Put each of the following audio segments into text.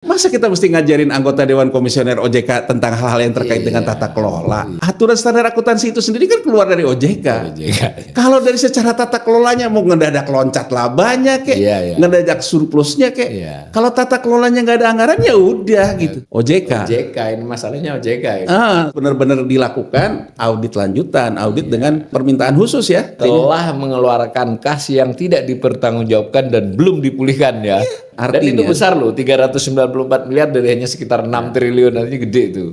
Masa kita mesti ngajarin anggota Dewan Komisioner OJK tentang hal-hal yang terkait dengan tata kelola? Aturan standar akuntansi itu sendiri kan keluar dari OJK. Kalau dari secara tata kelolanya mau ngedadak loncat labanya kek, ngedadak surplusnya kek. Kalau tata kelolanya nggak ada anggaran ya udah gitu. OJK ini masalahnya OJK. Benar-benar dilakukan audit lanjutan, audit dengan permintaan khusus ya. Telah mengeluarkan kas yang tidak dipertanggungjawabkan dan belum dipulihkan ya. Dan itu besar loh, 394 miliar dari hanya sekitar 6 triliun, artinya gede itu.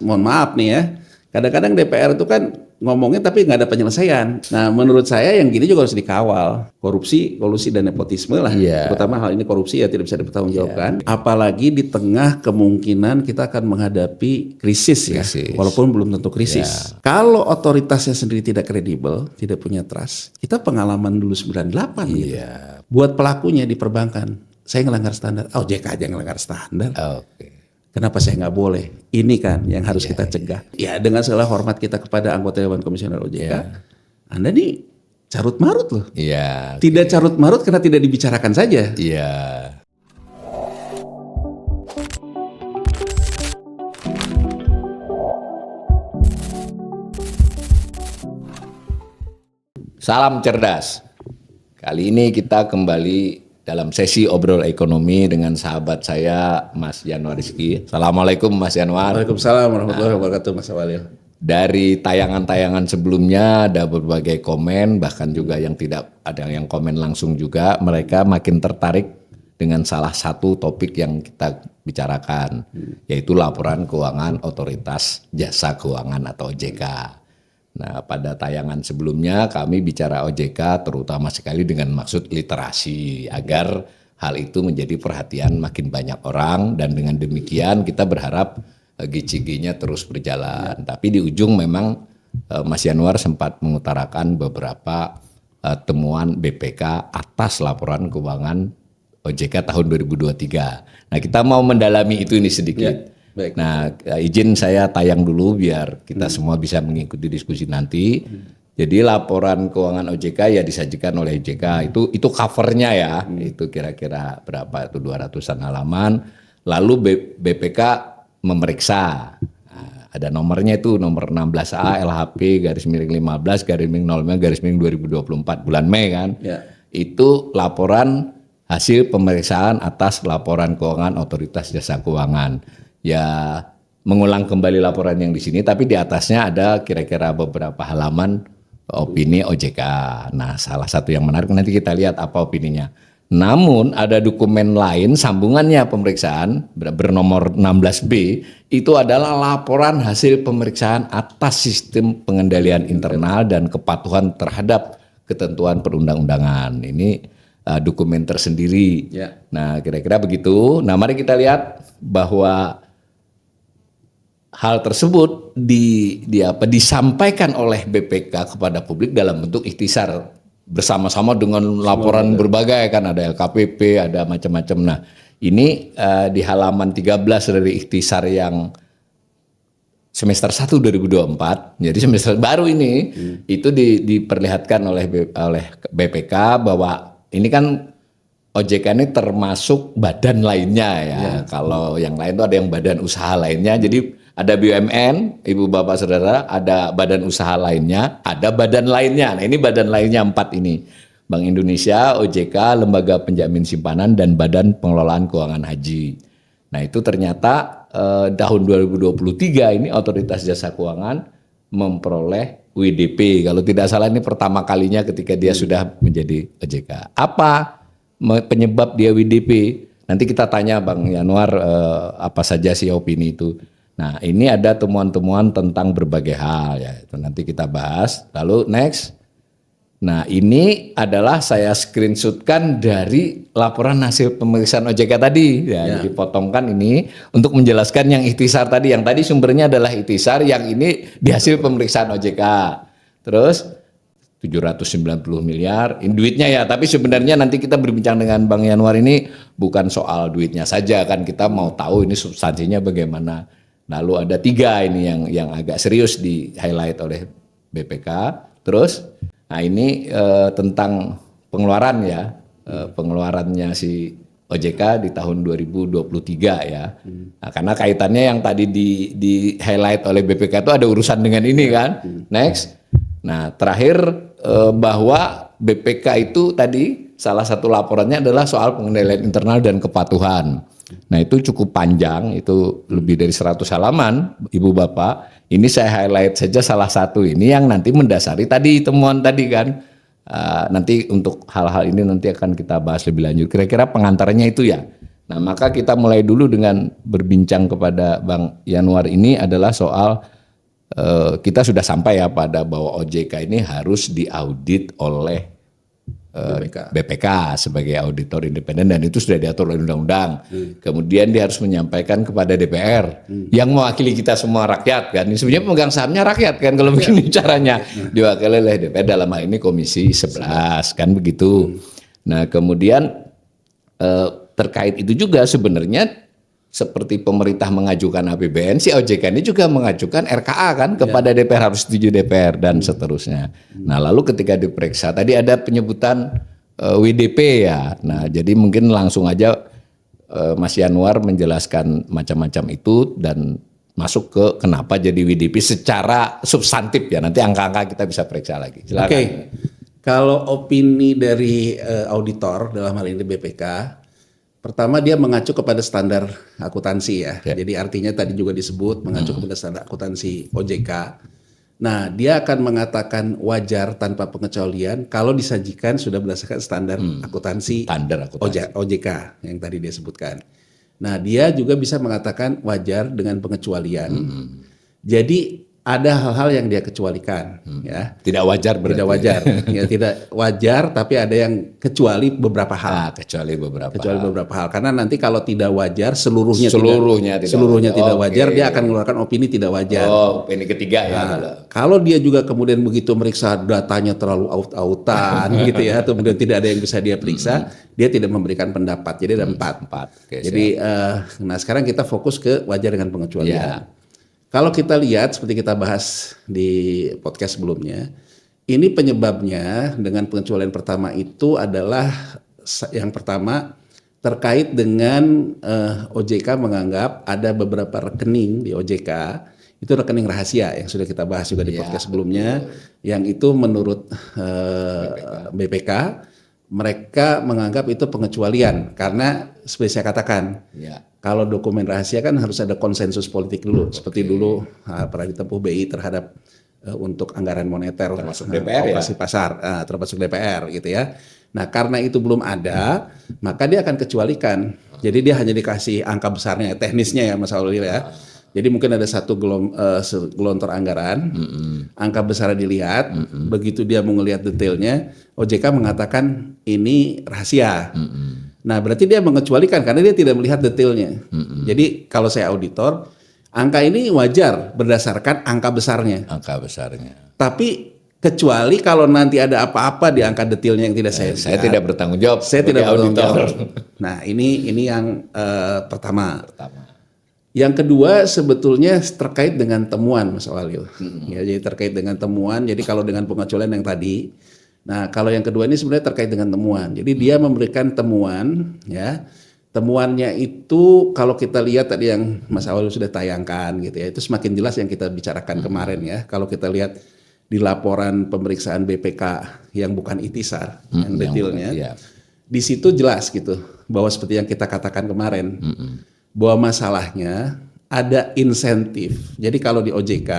Mohon maaf nih ya, kadang-kadang DPR itu kan ngomongnya tapi nggak ada penyelesaian. Nah menurut saya yang gini juga harus dikawal. Korupsi, kolusi, dan nepotisme lah. Terutama hal ini korupsi ya tidak bisa dipertanggungjawabkan. Apalagi di tengah kemungkinan kita akan menghadapi krisis ya. Walaupun belum tentu krisis. Kalau otoritasnya sendiri tidak kredibel, tidak punya trust. Kita pengalaman dulu 98 gitu. Buat pelakunya di perbankan. Saya ngelanggar standar, OJK aja ngelanggar standar. Kenapa saya nggak boleh? Ini kan yang harus kita cegah. Ya dengan segala hormat kita kepada anggota Dewan Komisioner OJK, Anda nih carut marut loh. Tidak carut marut karena tidak dibicarakan saja. Salam cerdas. Kali ini kita kembali dalam sesi obrol ekonomi dengan sahabat saya Mas Yanuar Rizky. Assalamualaikum Mas Yanuar. Waalaikumsalam warahmatullahi wabarakatuh Mas Awalil. Dari tayangan-tayangan sebelumnya ada berbagai komen, bahkan juga yang tidak ada yang komen langsung juga. Mereka makin tertarik dengan salah satu topik yang kita bicarakan, yaitu laporan keuangan Otoritas Jasa Keuangan atau OJK. Nah, pada tayangan sebelumnya kami bicara OJK terutama sekali dengan maksud literasi agar hal itu menjadi perhatian makin banyak orang, dan dengan demikian kita berharap GCG-nya terus berjalan. Tapi di ujung memang Mas Yanuar sempat mengutarakan beberapa temuan BPK atas laporan keuangan OJK tahun 2023. Nah, kita mau mendalami itu ini sedikit. Baik. Nah, izin saya tayang dulu biar kita semua bisa mengikuti diskusi nanti. Jadi laporan keuangan OJK ya disajikan oleh OJK, itu covernya ya, itu kira-kira berapa itu 200-an halaman. Lalu BPK memeriksa, nah, ada nomornya itu nomor 16A LHP /15/05/2024 bulan Mei kan. Itu laporan hasil pemeriksaan atas laporan keuangan Otoritas Jasa Keuangan. Ya mengulang kembali laporan yang di sini, tapi di atasnya ada kira-kira beberapa halaman opini OJK. Nah, salah satu yang menarik nanti kita lihat apa opininya. Namun ada dokumen lain sambungannya pemeriksaan bernomor 16B, itu adalah laporan hasil pemeriksaan atas sistem pengendalian internal dan kepatuhan terhadap ketentuan perundang-undangan. Ini dokumen tersendiri. Nah, kira-kira begitu. Nah, mari kita lihat bahwa hal tersebut disampaikan oleh BPK kepada publik dalam bentuk ikhtisar bersama-sama dengan laporan berbagai, kan ada LKPP, ada macam-macam. Nah, ini di halaman 13 dari ikhtisar yang semester 1 2024. Jadi semester baru ini itu diperlihatkan oleh BPK bahwa ini kan OJK ini termasuk badan lainnya ya. Kalau yang lain itu ada yang badan usaha lainnya. Jadi ada BUMN, Ibu Bapak Saudara, ada badan usaha lainnya, ada badan lainnya. Nah, ini badan lainnya 4 ini. Bank Indonesia, OJK, Lembaga Penjamin Simpanan, dan Badan Pengelolaan Keuangan Haji. Nah, itu ternyata tahun 2023 ini Otoritas Jasa Keuangan memperoleh WDP. Kalau tidak salah ini pertama kalinya ketika dia sudah menjadi OJK. Apa penyebab dia WDP? Nanti kita tanya Bang Yanuar apa saja sih opini itu. Nah, ini ada temuan-temuan tentang berbagai hal ya, itu nanti kita bahas. Lalu next. Nah, ini adalah saya screenshotkan dari laporan hasil pemeriksaan OJK tadi ya. Jadi potongkan ini untuk menjelaskan yang ikhtisar tadi. Yang tadi sumbernya adalah ikhtisar, yang ini di hasil pemeriksaan OJK. Terus 790 miliar ini duitnya ya, tapi sebenarnya nanti kita berbincang dengan Bang Yanuar ini bukan soal duitnya saja kan, kita mau tahu ini substansinya bagaimana. Lalu ada 3 ini yang agak serius di highlight oleh BPK. Terus, nah ini tentang pengeluaran ya, pengeluarannya si OJK di tahun 2023 ya. Nah, karena kaitannya yang tadi di highlight oleh BPK itu ada urusan dengan ini kan. Next. Nah, terakhir bahwa BPK itu tadi salah satu laporannya adalah soal pengendalian internal dan kepatuhan. Nah, itu cukup panjang, itu lebih dari 100 halaman, Ibu Bapak. Ini saya highlight saja salah satu ini yang nanti mendasari tadi temuan tadi kan. Nanti untuk hal-hal ini nanti akan kita bahas lebih lanjut. Kira-kira pengantarnya itu ya. Nah, maka kita mulai dulu dengan berbincang kepada Bang Yanuar ini adalah soal kita sudah sampai ya pada bahwa OJK ini harus diaudit oleh BPK sebagai auditor independen dan itu sudah diatur oleh undang-undang. Kemudian dia harus menyampaikan kepada DPR yang mewakili kita semua rakyat kan. Ini sebenarnya pemegang sahamnya rakyat kan kalau begini caranya. Diwakili oleh DPR dalam hal ini Komisi 11 kan begitu. Nah, kemudian terkait itu juga sebenarnya seperti pemerintah mengajukan APBN, si OJK ini juga mengajukan RKA kan kepada DPR, harus setuju DPR dan seterusnya. Nah, lalu ketika diperiksa tadi ada penyebutan WDP ya. Nah, jadi mungkin langsung aja Mas Yanuar menjelaskan macam-macam itu dan masuk ke kenapa jadi WDP secara substantif ya. Nanti angka-angka kita bisa periksa lagi. Silakan. Oke. Kalau opini dari auditor dalam hal ini BPK, pertama dia mengacu kepada standar akuntansi ya. Jadi artinya tadi juga disebut mengacu kepada standar akuntansi OJK. Nah, dia akan mengatakan wajar tanpa pengecualian kalau disajikan sudah berdasarkan standar akuntansi OJK yang tadi dia sebutkan. Nah, dia juga bisa mengatakan wajar dengan pengecualian. Jadi ada hal-hal yang dia kecualikan, ya. Tidak wajar berarti. Tidak wajar, ya tidak wajar, tapi ada yang kecuali beberapa hal. Kecuali beberapa hal. Karena nanti kalau tidak wajar, seluruhnya tidak wajar, dia akan mengeluarkan opini tidak wajar. Oh, opini ketiga ya. Kalau dia juga kemudian begitu meriksa datanya terlalu out-outan, gitu ya, atau kemudian tidak ada yang bisa dia periksa, dia tidak memberikan pendapat. Jadi ada 4. Jadi, nah sekarang kita fokus ke wajar dengan pengecualian. Kalau kita lihat seperti kita bahas di podcast sebelumnya, ini penyebabnya dengan pengecualian pertama itu adalah yang pertama terkait dengan OJK menganggap ada beberapa rekening di OJK itu rekening rahasia yang sudah kita bahas juga di podcast sebelumnya, yang itu menurut BPK mereka menganggap itu pengecualian karena seperti saya katakan. Kalau dokumen rahasia kan harus ada konsensus politik dulu, seperti dulu pernah ditempuh BI terhadap untuk anggaran moneter, termasuk DPR operasi pasar, termasuk DPR gitu ya. Nah, karena itu belum ada, maka dia akan kecualikan. Jadi dia hanya dikasih angka besarnya, teknisnya ya Mas Aulil ya. Jadi mungkin ada satu gelontor anggaran, angka besar dilihat, begitu dia mau ngelihat detailnya, OJK mengatakan ini rahasia. Nah, berarti dia mengecualikan karena dia tidak melihat detailnya. Jadi kalau saya auditor, angka ini wajar berdasarkan angka besarnya. Tapi kecuali kalau nanti ada apa-apa di angka detailnya yang tidak saya tidak bertanggung jawab. Saya tidak bertanggung jawab. Nah, ini yang pertama. Yang kedua sebetulnya terkait dengan temuan Mas Walil. Ya, jadi terkait dengan temuan. Jadi kalau dengan pengecualian yang tadi, nah kalau yang kedua ini sebenarnya terkait dengan temuan. Jadi dia memberikan temuan, ya. Temuannya itu kalau kita lihat tadi yang Mas Walil sudah tayangkan gitu ya, itu semakin jelas yang kita bicarakan kemarin ya. Kalau kita lihat di laporan pemeriksaan BPK yang bukan ikhtisar, yang detailnya, di situ jelas gitu bahwa seperti yang kita katakan kemarin. Bahwa masalahnya ada insentif. Jadi kalau di OJK,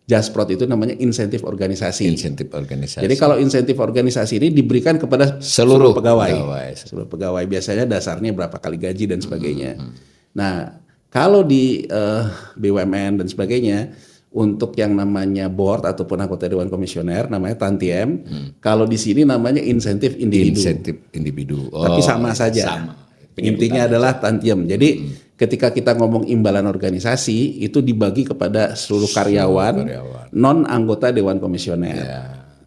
Jasprot itu namanya insentif organisasi. Jadi kalau insentif organisasi ini diberikan kepada seluruh pegawai. Seluruh pegawai biasanya dasarnya berapa kali gaji dan sebagainya. Nah, kalau di BUMN dan sebagainya, untuk yang namanya board ataupun anggota Dewan Komisioner namanya tantiem. Kalau di sini namanya insentif individu. Tapi sama saja. Intinya adalah tantiem. Jadi ketika kita ngomong imbalan organisasi itu dibagi kepada seluruh karyawan non anggota Dewan Komisioner.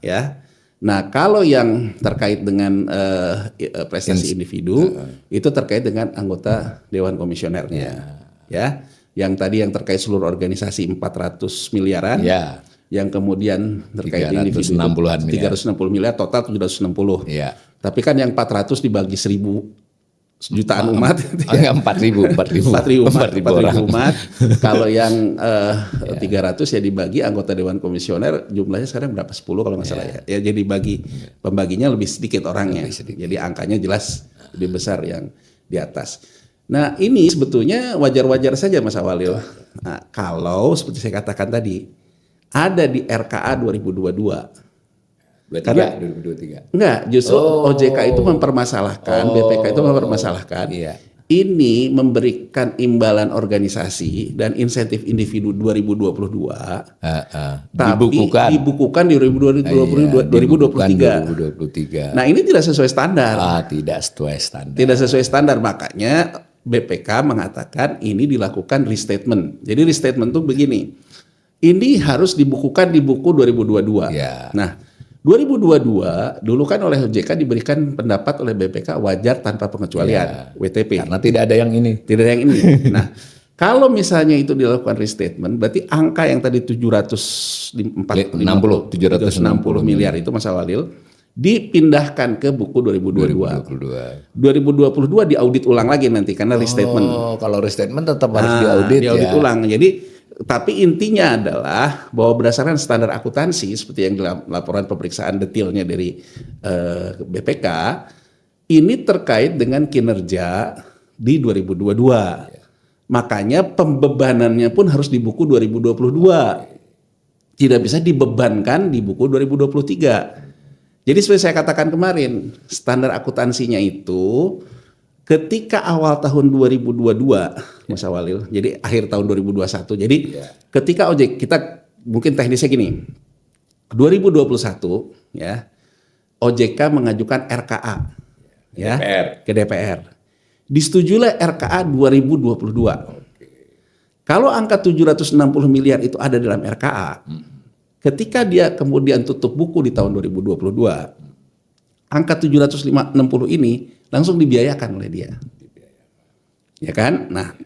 Ya. Nah, kalau yang terkait dengan prestasi individu itu terkait dengan anggota Dewan Komisionernya. Ya. Yang tadi yang terkait seluruh organisasi 400 miliaran. Yang kemudian terkait individu 360 miliar total 760. Tapi kan yang 400 dibagi 1000 jutaan umat. Enggak, 4.000 umat. Kalau yang 300 ya dibagi anggota Dewan Komisioner jumlahnya sekarang berapa? 10 kalau nggak salah ya. Ya jadi pembaginya lebih sedikit orangnya. Jadi angkanya jelas lebih besar yang di atas. Nah ini sebetulnya wajar-wajar saja Mas Awalil. Nah, kalau seperti saya katakan tadi ada di RKA 2022. Karena 2023. Enggak, justru OJK itu mempermasalahkan, BPK itu mempermasalahkan. Iya. Ini memberikan imbalan organisasi dan insentif individu 2022. Tapi dibukukan di 2023. Nah, ini tidak sesuai standar. Tidak sesuai standar. Tidak sesuai standar, makanya BPK mengatakan ini dilakukan restatement. Jadi restatement itu begini. Ini harus dibukukan di buku 2022. Ya. Nah, 2022 dulu kan oleh OJK diberikan pendapat oleh BPK wajar tanpa pengecualian, WTP. Karena tidak ada yang ini. Tidak ada yang ini. Nah, kalau misalnya itu dilakukan restatement, berarti angka yang tadi 760 miliar itu Mas Awalil dipindahkan ke buku 2022. 2022 diaudit ulang lagi nanti karena restatement. Kalau restatement tetap harus diaudit ulang. Jadi tapi intinya adalah bahwa berdasarkan standar akuntansi seperti yang dalam laporan pemeriksaan detailnya dari BPK ini terkait dengan kinerja di 2022. Makanya pembebanannya pun harus di buku 2022. Tidak bisa dibebankan di buku 2023. Jadi seperti saya katakan kemarin, standar akuntansinya itu ketika awal tahun 2022, Mas Awalil, jadi akhir tahun 2021. Jadi ketika OJK, kita mungkin teknisnya gini, 2021 ya, OJK mengajukan RKA ya ke DPR. Disetujuilah RKA 2022. Kalau angka 760 miliar itu ada dalam RKA, ketika dia kemudian tutup buku di tahun 2022, angka 760 ini langsung dibiayakan oleh dia. Ya kan? Nah,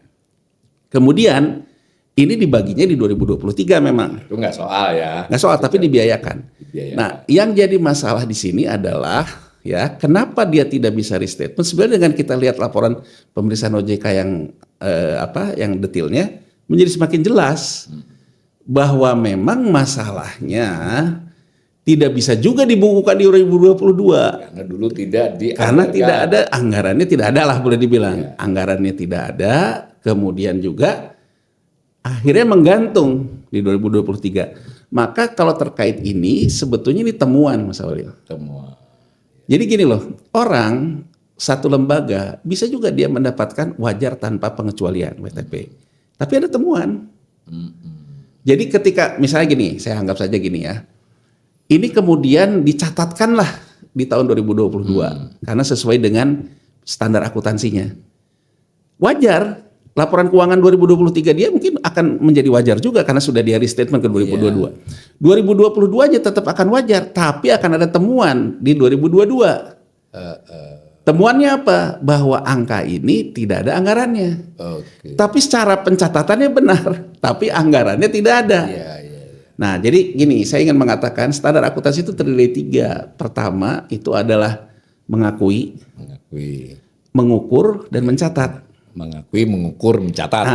kemudian ini dibaginya di 2023 memang. Itu nggak soal ya. Nggak soal, tapi dibiayakan. Nah, yang jadi masalah di sini adalah ya, kenapa dia tidak bisa restatement? Sebenarnya dengan kita lihat laporan pemeriksaan OJK yang yang detailnya menjadi semakin jelas bahwa memang masalahnya tidak bisa juga dibukukan di 2022 karena dulu tidak tidak ada anggarannya, tidak ada lah boleh dibilang anggarannya tidak ada, kemudian juga akhirnya menggantung di 2023. Maka kalau terkait ini sebetulnya ini temuan Mas Awalil. Temuan. Jadi gini loh, orang satu lembaga bisa juga dia mendapatkan wajar tanpa pengecualian WTP, tapi ada temuan. Jadi ketika misalnya gini, saya anggap saja gini ya. Ini kemudian dicatatkanlah di tahun 2022 karena sesuai dengan standar akuntansinya. Wajar, laporan keuangan 2023 dia mungkin akan menjadi wajar juga karena sudah di restatement ke 2022. 2022 aja tetap akan wajar, tapi akan ada temuan di 2022. Temuannya apa? Bahwa angka ini tidak ada anggarannya. Tapi secara pencatatannya benar, tapi anggarannya tidak ada. Nah, jadi gini, saya ingin mengatakan standar akuntansi itu terdiri dari 3. Pertama, itu adalah mengakui, mengukur, dan mencatat. Mengakui, mengukur, mencatat.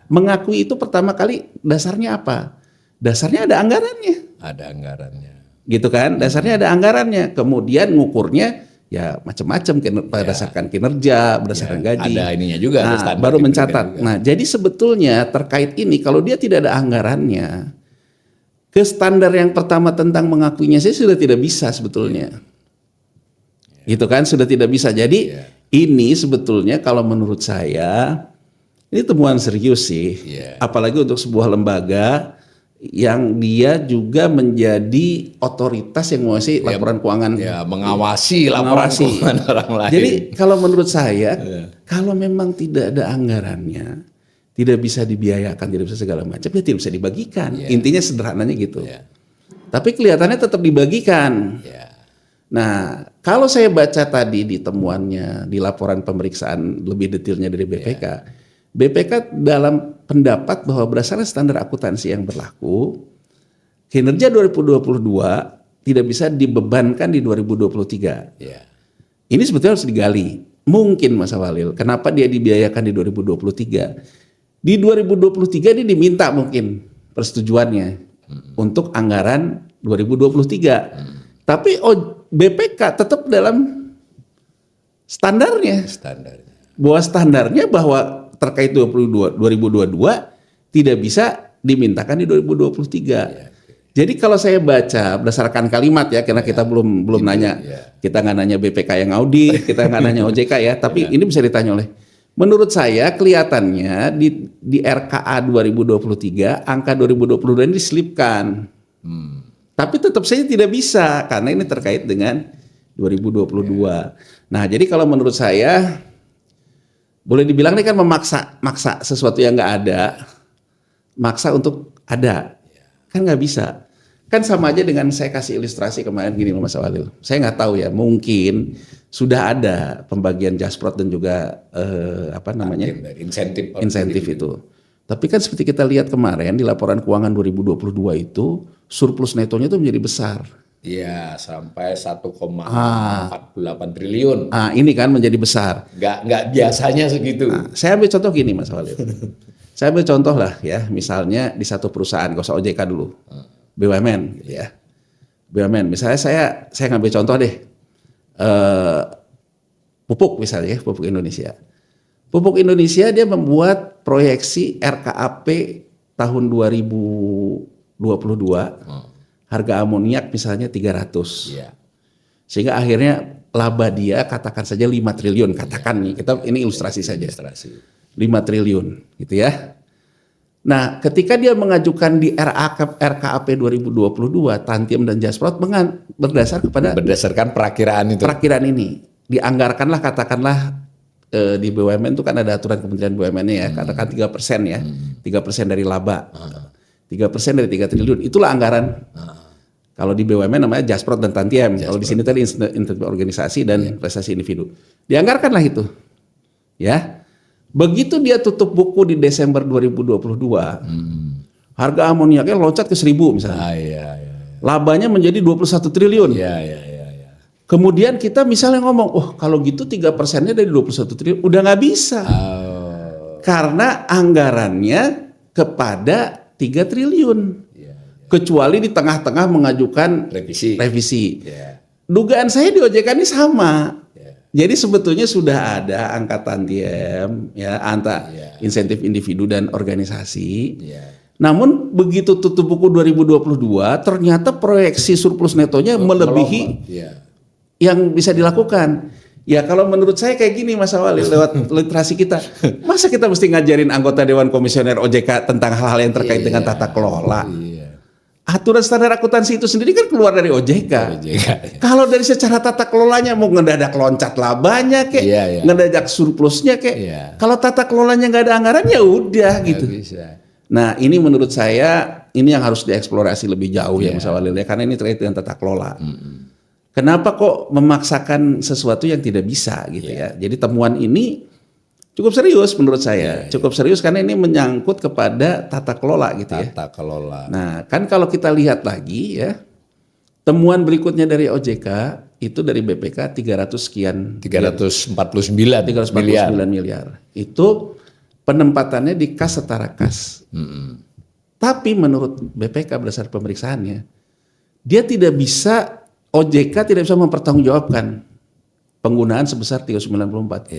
Mengakui itu pertama kali dasarnya apa? Dasarnya ada anggarannya. Ada anggarannya. Gitu kan? Dasarnya ada anggarannya. Kemudian ngukurnya ya macam-macam berdasarkan kinerja, berdasarkan gaji. Ada ininya juga. Nah, baru mencatat. Nah, jadi sebetulnya terkait ini kalau dia tidak ada anggarannya, ke standar yang pertama tentang mengakuinya saya sudah tidak bisa sebetulnya. Gitu kan, sudah tidak bisa. Jadi ini sebetulnya kalau menurut saya ini temuan serius sih. Apalagi untuk sebuah lembaga yang dia juga menjadi otoritas yang menguasai laporan keuangan. Mengawasi laporan keuangan orang lain. Jadi kalau menurut saya kalau memang tidak ada anggarannya, tidak bisa dibiayakan, tidak bisa segala macam, ya tidak bisa dibagikan. Intinya sederhananya gitu. Tapi kelihatannya tetap dibagikan. Nah, kalau saya baca tadi di temuannya, di laporan pemeriksaan lebih detailnya dari BPK, BPK dalam pendapat bahwa berdasarkan standar akuntansi yang berlaku, kinerja 2022 tidak bisa dibebankan di 2023. Ini sebetulnya harus digali. mungkin Mas Walil, kenapa dia dibiayakan di 2023? Di 2023 dia diminta mungkin persetujuannya untuk anggaran 2023. Tapi BPK tetap dalam standarnya. Bahwa standarnya bahwa terkait 2022 tidak bisa dimintakan di 2023. Jadi kalau saya baca berdasarkan kalimat ya, karena kita belum nanya, kita nggak nanya BPK yang audit, kita nggak nanya OJK ya, tapi ini bisa ditanya oleh. Menurut saya kelihatannya di RKA 2023 angka 2022 ini diselipkan. Tapi tetap saja tidak bisa karena ini terkait dengan 2022. Nah, jadi kalau menurut saya boleh dibilang ini kan maksa sesuatu yang nggak ada, maksa untuk ada. Kan nggak bisa. Kan sama aja dengan saya kasih ilustrasi kemarin gini Mas Walil. Saya nggak tahu ya, mungkin sudah ada pembagian Jasprot dan juga insentif itu. Tapi kan seperti kita lihat kemarin di laporan keuangan 2022 itu surplus netonya itu menjadi besar. Iya, sampai 1,48 triliun. Ini kan menjadi besar. Nggak biasanya segitu. Saya ambil contoh gini Mas Walil. Saya ambil contoh lah ya, misalnya di satu perusahaan, gak usah OJK dulu, BUMN gitu ya. BUMN, misalnya saya ngambil contoh deh, Pupuk misalnya, Pupuk Indonesia. Pupuk Indonesia dia membuat proyeksi RKAP tahun 2022, harga amoniak misalnya 300. Sehingga akhirnya laba dia katakan saja 5 triliun, katakan nih, ini ilustrasi saja. 5 triliun gitu ya. Nah, ketika dia mengajukan di RKAP 2022, Tantium dan Jasprot berdasarkan perakiraan itu. Perakiraan ini dianggarkanlah katakanlah di BUMN itu kan ada aturan Kementerian BUMN ya, katakan 3% ya. 3% dari laba. 3% dari 3 triliun. Itulah anggaran. Kalau di BUMN namanya Jasprot dan Tantium. Kalau di sini tadi insentif organisasi dan prestasi individu. Dianggarkanlah itu. Ya. Begitu dia tutup buku di Desember 2022, harga amoniaknya loncat ke 1.000 misalnya. Labanya menjadi 21 triliun. Kemudian kita misalnya ngomong, kalau gitu 3%-nya dari 21 triliun, udah nggak bisa. Karena anggarannya kepada 3 triliun. Kecuali di tengah-tengah mengajukan revisi. Dugaan saya di OJK ini sama. Jadi sebetulnya sudah ada angka tantiem ya, insentif individu dan organisasi. Namun begitu tutup buku 2022 ternyata proyeksi surplus netonya melebihi yang bisa dilakukan. Ya kalau menurut saya kayak gini Mas Walil lewat literasi kita. Masa kita mesti ngajarin anggota Dewan Komisioner OJK tentang hal-hal yang terkait dengan tata kelola. Aturan standar akuntansi itu sendiri kan keluar dari OJK. Kalau dari secara tata kelolanya mau ngedadak loncat labanya ngedadak surplusnya kalau tata kelolanya nggak ada anggaran ya udah gitu. Nah ini menurut saya ini yang harus dieksplorasi lebih jauh ya Mas Walil ya, karena ini terkait dengan tata kelola. Kenapa kok memaksakan sesuatu yang tidak bisa gitu ya? Jadi temuan ini cukup serius menurut saya, cukup serius karena ini menyangkut kepada tata kelola gitu ya. Tata kelola. Nah, kan kalau kita lihat lagi ya, temuan berikutnya dari OJK itu dari BPK 349 miliar. Itu penempatannya di kas setara kas. Tapi menurut BPK berdasarkan pemeriksaannya, dia tidak bisa, OJK tidak bisa mempertanggungjawabkan penggunaan sebesar 394.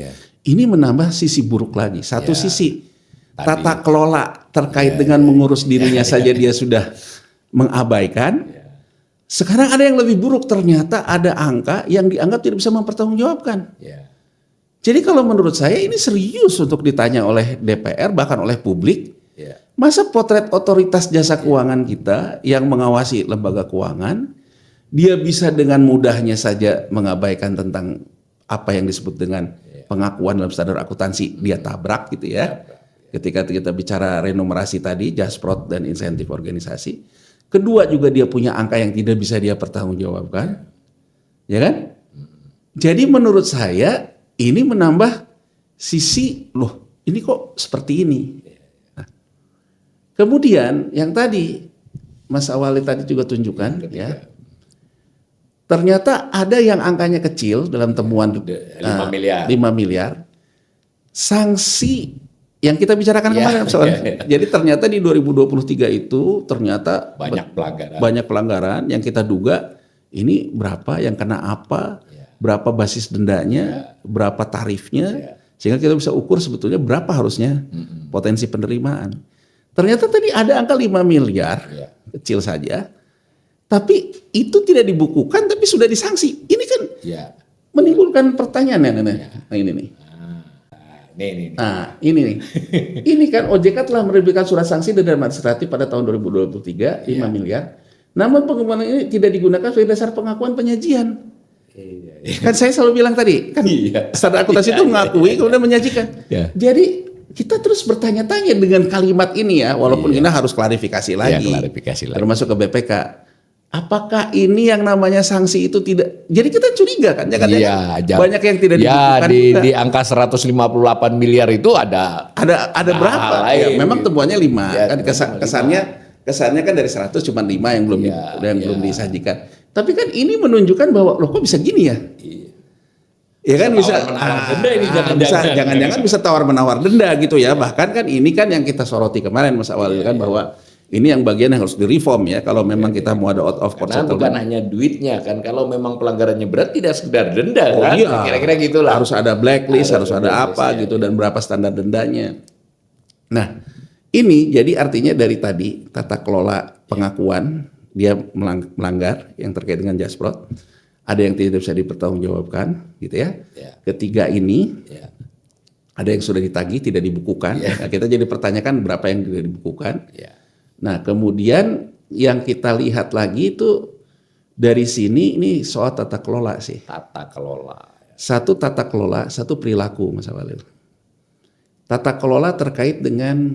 Ini menambah sisi buruk lagi. Satu sisi tata kelola terkait dengan mengurus dirinya saja dia sudah mengabaikan. Sekarang ada yang lebih buruk, ternyata ada angka yang dianggap tidak bisa mempertanggungjawabkan. Jadi kalau menurut saya ini serius untuk ditanya oleh DPR bahkan oleh publik. Masa potret otoritas jasa keuangan kita yang mengawasi lembaga keuangan dia bisa dengan mudahnya saja mengabaikan tentang apa yang disebut dengan pengakuan dalam standar akuntansi, dia tabrak gitu ya. Ketika kita bicara renumerasi tadi, Jasprot dan insentif organisasi. Kedua juga dia punya angka yang tidak bisa dia pertanggungjawabkan. Ya kan? Jadi menurut saya ini menambah sisi, loh ini kok seperti ini. Nah, kemudian yang tadi Mas Awali tadi juga tunjukkan ya. ternyata ada yang angkanya kecil dalam temuan 5 miliar. 5 miliar. Sanksi yang kita bicarakan Ya, kemarin soal. ya. Jadi ternyata di 2023 itu ternyata Banyak pelanggaran. banyak pelanggaran yang kita duga ini berapa yang kena apa, berapa basis dendanya, berapa tarifnya, sehingga kita bisa ukur sebetulnya berapa harusnya potensi penerimaan. Ternyata tadi ada angka 5 miliar, kecil saja, tapi itu tidak dibukukan tapi sudah disanksi. Ini kan menimbulkan pertanyaan ya, Nah ini nih. Nah, ini nih. Ini kan OJK telah menerbitkan surat sanksi denda administratif pada tahun 2023 5 miliar. Namun pengumuman ini tidak digunakan sebagai dasar pengakuan penyajian. Kan saya selalu bilang tadi, kan standar akuntansi itu mengakui kemudian menyajikan. Jadi kita terus bertanya-tanya dengan kalimat ini ya, walaupun kita harus klarifikasi lagi. Termasuk ke BPK. Apakah ini yang namanya sanksi itu tidak? Jadi kita curiga kan, banyak yang tidak dibukukan. Di angka 158 miliar itu ada berapa? Ya, memang temuannya 5 kan kesannya kan dari 100 cuma 5 yang belum disajikan. Tapi kan ini menunjukkan bahwa loh kok bisa gini ya? Ya kan bisa jangan-jangan bisa tawar menawar denda gitu ya. Bahkan kan ini kan yang kita soroti kemarin Mas Awal kan bahwa ini yang bagian yang harus direform ya kalau memang kita mau ada out of court settlement. Bukan hanya duitnya kan, kalau memang pelanggarannya berat tidak sekedar denda kan, kira-kira gitulah. Harus ada blacklist, harus ada apa gitu dan berapa standar dendanya. Nah ini jadi artinya dari tadi tata kelola pengakuan dia melanggar yang terkait dengan Jasprot, ada yang tidak bisa dipertanggungjawabkan gitu ya. Ketiga ini ada yang sudah ditagih tidak dibukukan. Nah, kita jadi pertanyakan berapa yang tidak dibukukan. Nah kemudian yang kita lihat lagi itu dari sini ini soal tata kelola sih. Tata kelola. Satu tata kelola, satu perilaku Mas Awalil. Tata kelola terkait dengan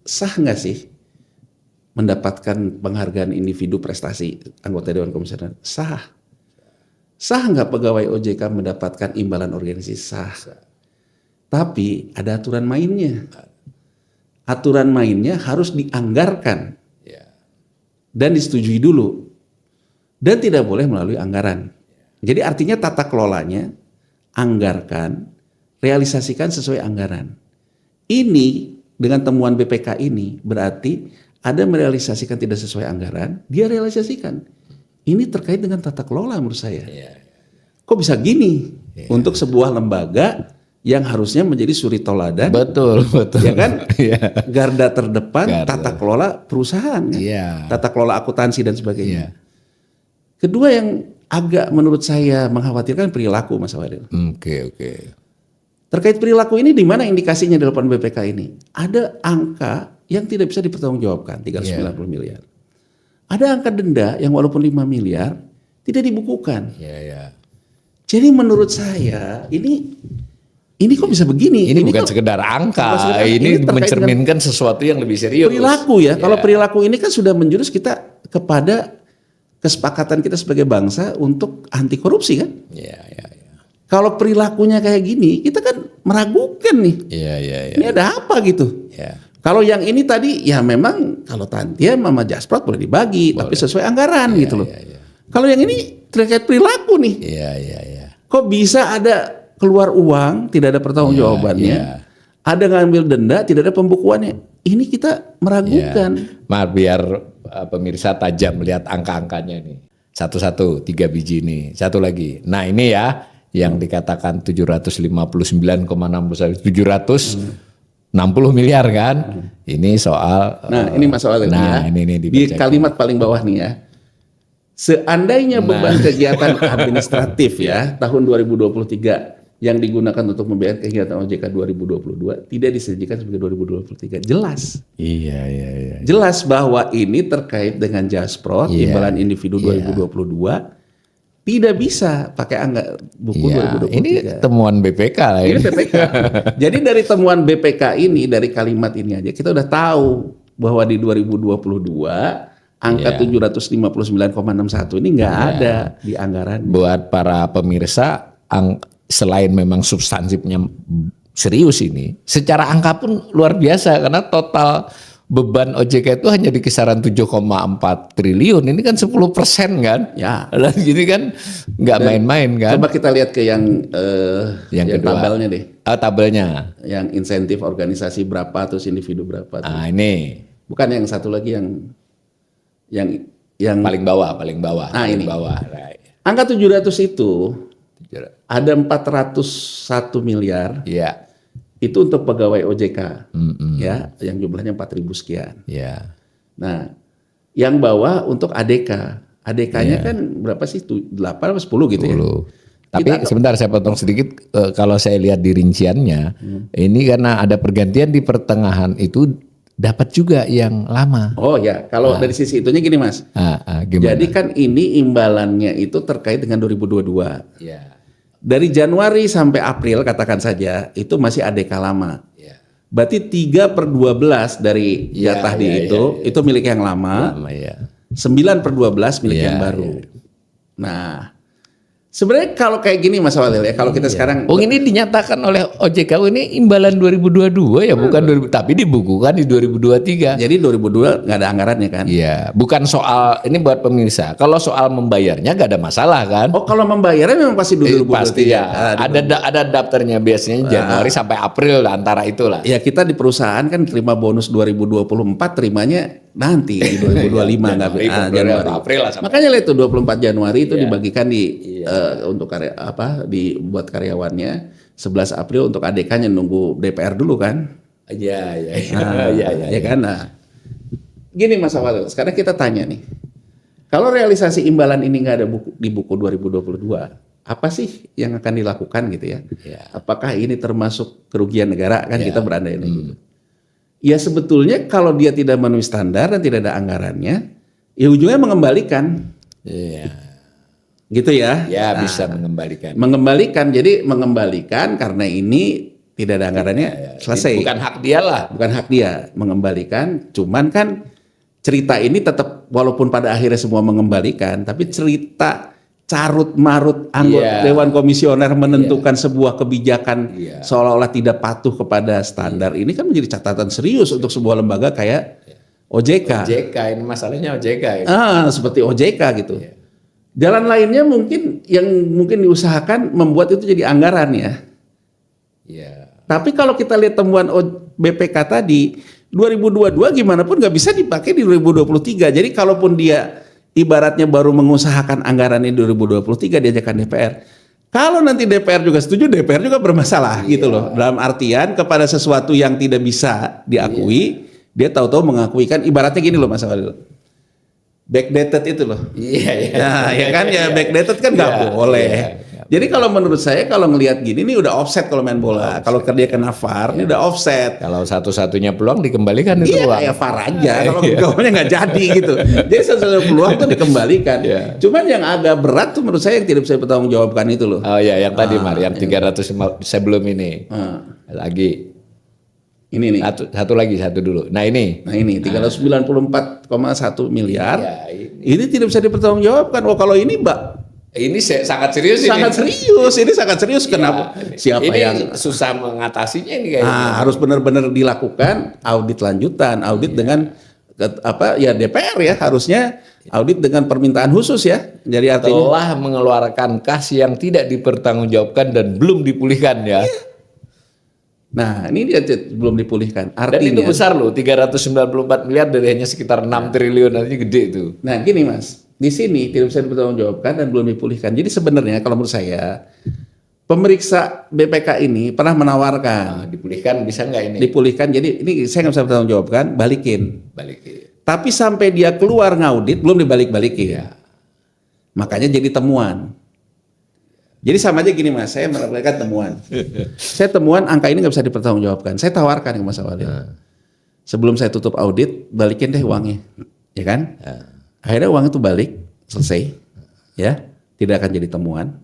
sah nggak sih mendapatkan penghargaan individu prestasi anggota Dewan Komisioner? Sah. Sah nggak pegawai OJK mendapatkan imbalan organisasi? Sah. Tapi ada aturan mainnya. Aturan mainnya harus dianggarkan dan disetujui dulu dan tidak boleh melalui anggaran. Jadi artinya tata kelolanya anggarkan, realisasikan sesuai anggaran. Ini dengan temuan BPK ini berarti ada merealisasikan tidak sesuai anggaran, dia realisasikan. Ini terkait dengan tata kelola menurut saya. Kok bisa gini untuk sebuah lembaga yang harusnya menjadi suri toladan, betul, ya kan, garda terdepan tata kelola perusahaan, kan? Tata kelola akuntansi dan sebagainya. Kedua yang agak menurut saya mengkhawatirkan perilaku Mas Wadil. Terkait perilaku ini di mana indikasinya di laporan BPK ini? Ada angka yang tidak bisa dipertanggungjawabkan 390 miliar. Ada angka denda yang walaupun 5 miliar tidak dibukukan. Jadi menurut saya ini kok bisa begini? Ini bukan sekedar angka, ini mencerminkan sesuatu yang lebih serius. Perilaku ya, kalau perilaku ini kan sudah menjurus kita kepada kesepakatan kita sebagai bangsa untuk anti korupsi kan? Kalau perilakunya kayak gini, kita kan meragukan nih. Ini ada apa gitu? Kalau yang ini tadi ya memang kalau Tantia sama Jasprot boleh dibagi, tapi sesuai anggaran gitu loh. Kalau yang ini terkait perilaku nih. Kok bisa ada keluar uang, tidak ada pertanggungjawabannya. Ada ngambil denda, tidak ada pembukuannya. Ini kita meragukan. Biar pemirsa tajam melihat angka-angkanya nih. Satu-satu, 3 biji nih. Satu lagi. Nah ini ya, yang dikatakan 759,61, 760 miliar kan. Ini soal. Nah ini masalah ini di kalimat paling bawah nih ya. Seandainya beban kegiatan administratif ya tahun 2023 yang digunakan untuk membayar kegiatan OJK 2022 tidak disajikan sebagai 2023. Jelas. Jelas bahwa ini terkait dengan Jasprot, imbalan individu 2022 tidak bisa pakai buku 2023. Ini temuan BPK lah ini. BPK. Jadi dari temuan BPK ini, dari kalimat ini aja kita udah tahu bahwa di 2022 angka 759,61 ini nggak ada di anggaran. Buat para pemirsa, selain memang substansifnya serius ini, secara angka pun luar biasa karena total beban OJK itu hanya di kisaran 7,4 triliun. Ini kan 10% kan? Ya. Dan gini kan nggak main-main kan? Coba kita lihat ke yang kedua. tabelnya deh. Tabelnya. Yang insentif organisasi berapa terus individu berapa. Nah, ini. Bukan yang satu lagi yang Paling bawah. Nah, paling ini. bawah. Right. Angka 700 itu ada 401 miliar. Iya. Itu untuk pegawai OJK, ya, yang jumlahnya 4.000 sekian. Iya. Nah, yang bawah untuk ADK, ADK-nya kan berapa sih? 8 atau 10 gitu ya? Tapi sebentar saya potong sedikit, kalau saya lihat di rinciannya, ini karena ada pergantian di pertengahan itu dapat juga yang lama. Oh ya, kalau dari sisi itunya gini Mas. Gimana? Jadi kan ini imbalannya itu terkait dengan 2022. Iya. Dari Januari sampai April katakan saja itu masih ADK lama. Iya. Berarti 3/12 dari jatah itu milik yang lama. Ya. 9/12 milik yang baru. Nah, sebenarnya kalau kayak gini Mas Walil ya, kalau kita sekarang ini dinyatakan oleh OJK ini imbalan 2022 ya, bukan 2000, tapi dibukukan di 2023. Jadi 2002 nggak ada anggarannya kan? Iya, bukan soal ini buat pemirsa. Kalau soal membayarnya nggak ada masalah kan? Oh, kalau membayarnya memang pasti 2023. Pasti ya. Ada daftarnya biasanya Januari sampai April lah, antara itulah. Ya kita di perusahaan kan terima bonus 2024, terimanya nanti di 2025 nggak Januari. April lah. Makanya lah itu 24 Januari itu dibagikan untuk dibuat karyawannya, 11 April untuk ADK-nya nunggu DPR dulu kan? Iya. Ya kan? Nah, gini Mas Awal, sekarang kita tanya nih, kalau realisasi imbalan ini nggak ada di buku 2022, apa sih yang akan dilakukan gitu ya? Apakah ini termasuk kerugian negara kan kita berandai gitu. Ya sebetulnya kalau dia tidak memenuhi standar dan tidak ada anggarannya, ya ujungnya mengembalikan. Iya. Gitu ya. Ya bisa mengembalikan. Jadi mengembalikan karena ini tidak ada anggarannya, selesai. Bukan hak dia lah. Bukan hak dia mengembalikan, cuman kan cerita ini tetap walaupun pada akhirnya semua mengembalikan, tapi cerita carut marut anggota Dewan Komisioner menentukan sebuah kebijakan seolah-olah tidak patuh kepada standar ini kan menjadi catatan serius untuk sebuah lembaga kayak OJK. Ini masalahnya OJK. Seperti OJK gitu. Jalan lainnya mungkin yang diusahakan membuat itu jadi anggaran ya. Tapi kalau kita lihat temuan BPK tadi 2022 gimana pun nggak bisa dipakai di 2023. Jadi kalaupun dia ibaratnya baru mengusahakan anggaran ini 2023 diajakkan DPR. Kalau nanti DPR juga setuju, DPR juga bermasalah gitu loh. Dalam artian kepada sesuatu yang tidak bisa diakui, dia tahu-tahu mengakui kan ibaratnya gini loh Mas Walil. Backdated itu loh. Backdated kan nggak boleh. Jadi kalau menurut saya kalau ngelihat gini ini udah offset kalau main bola. Kalau dia kena VAR ini udah offset. Kalau satu-satunya peluang dikembalikan itu uang. Iya, VAR aja. Kalau gawangnya nggak jadi gitu. Jadi satu-satunya peluang tuh dikembalikan. Cuman yang agak berat tuh menurut saya yang tidak bisa dipertanggungjawabkan itu loh. Oh iya, yang tadi Mar, yang 300 sebelum ini. Lagi. Ini nih. Satu dulu. Nah ini 394,1 miliar. Ini tidak bisa dipertanggungjawabkan. Kalau ini ini sangat serius ini. Ini sangat serius. Kenapa? Siapa ini yang susah mengatasinya ini kayaknya. Harus benar-benar dilakukan audit lanjutan, audit dengan DPR ya harusnya audit dengan permintaan khusus ya. Jadi artinya telah mengeluarkan kas yang tidak dipertanggungjawabkan dan belum dipulihkan ya. Nah, ini dia belum dipulihkan. Artinya, dan itu besar loh, 394 miliar dari hanya sekitar 6 triliun, artinya gede itu. Nah, gini Mas, di sini tidak bisa dipertanggungjawabkan dan belum dipulihkan. Jadi sebenarnya kalau menurut saya, pemeriksa BPK ini pernah menawarkan. Dipulihkan bisa nggak ini? Dipulihkan, jadi ini saya nggak bisa bertanggungjawabkan, balikin. Tapi sampai dia keluar ngaudit, belum dibalik-balikin. Makanya jadi temuan. Jadi sama aja gini Mas, saya melakukan temuan. Saya temuan angka ini nggak bisa dipertanggungjawabkan. Saya tawarkan ke Mas Walil. Sebelum saya tutup audit, balikin deh uangnya, ya kan? Akhirnya uang itu balik, selesai, ya, tidak akan jadi temuan.